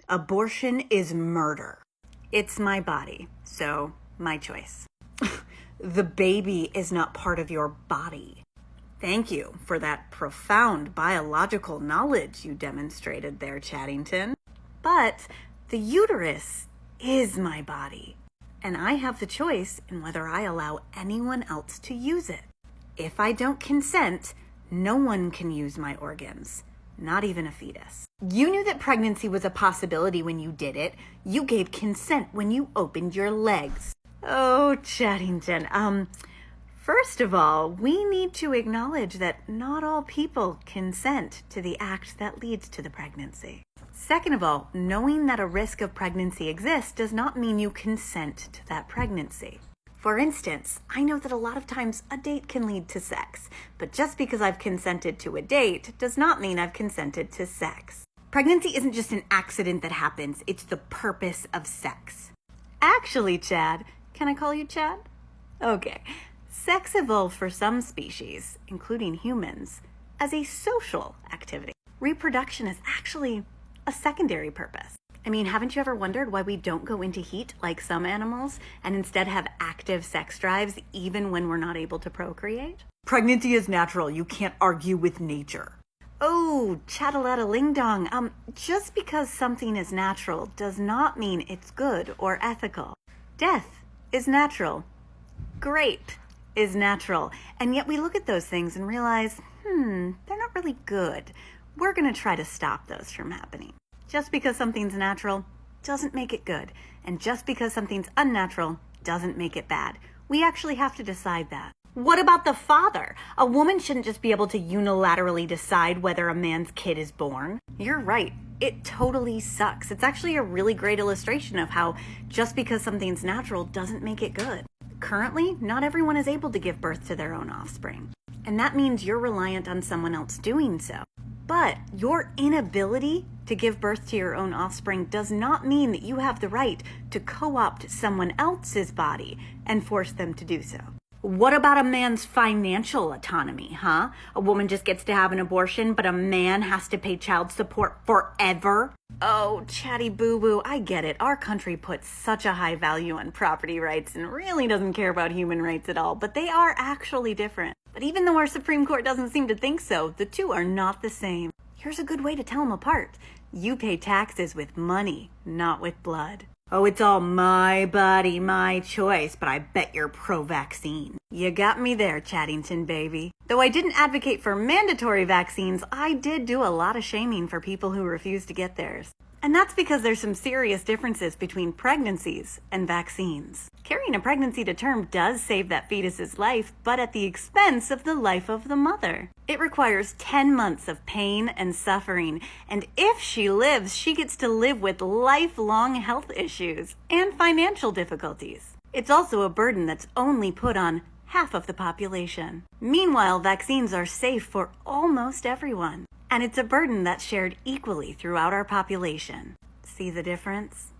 Abortion is murder. It's my body, so my choice. The baby is not part of your body. Thank you for that profound biological knowledge you demonstrated there, Chaddington. But the uterus is my body, and I have the choice in whether I allow anyone else to use it. If I don't consent, no one can use my organs, not even a fetus. You knew that pregnancy was a possibility when you did it. You gave consent when you opened your legs. Oh, Chaddington, first of all, we need to acknowledge that not all people consent to the act that leads to the pregnancy. Second of all, knowing that a risk of pregnancy exists does not mean you consent to that pregnancy. For instance, I know that a lot of times a date can lead to sex, but just because I've consented to a date does not mean I've consented to sex. Pregnancy isn't just an accident that happens, it's the purpose of sex. Actually, Chad, can I call you Chad? Okay. Sex evolved for some species, including humans, as a social activity. Reproduction is actually a secondary purpose. I mean, haven't you ever wondered why we don't go into heat like some animals and instead have active sex drives even when we're not able to procreate? Pregnancy is natural. You can't argue with nature. Oh, chattaletta-ling-dong. Just because something is natural does not mean it's good or ethical. Death is natural. Grape is natural. And yet we look at those things and realize, they're not really good. We're going to try to stop those from happening. Just because something's natural doesn't make it good. And just because something's unnatural doesn't make it bad. We actually have to decide that. What about the father? A woman shouldn't just be able to unilaterally decide whether a man's kid is born. You're right. It totally sucks. It's actually a really great illustration of how just because something's natural doesn't make it good. Currently, not everyone is able to give birth to their own offspring. And that means you're reliant on someone else doing so. But your inability to give birth to your own offspring does not mean that you have the right to co-opt someone else's body and force them to do so. What about a man's financial autonomy, huh? A woman just gets to have an abortion, but a man has to pay child support forever? Oh, chatty boo-boo, I get it. Our country puts such a high value on property rights and really doesn't care about human rights at all, but they are actually different. But even though our Supreme Court doesn't seem to think so, the two are not the same. Here's a good way to tell them apart. You pay taxes with money, not with blood. Oh, it's all my body, my choice, but I bet you're pro-vaccine. You got me there, Chaddington baby. Though I didn't advocate for mandatory vaccines, I did do a lot of shaming for people who refuse to get theirs. And that's because there's some serious differences between pregnancies and vaccines. Carrying a pregnancy to term does save that fetus's life, but at the expense of the life of the mother. It requires 10 months of pain and suffering, and if she lives, she gets to live with lifelong health issues and financial difficulties. It's also a burden that's only put on half of the population. Meanwhile, vaccines are safe for almost everyone. And it's a burden that's shared equally throughout our population. See the difference?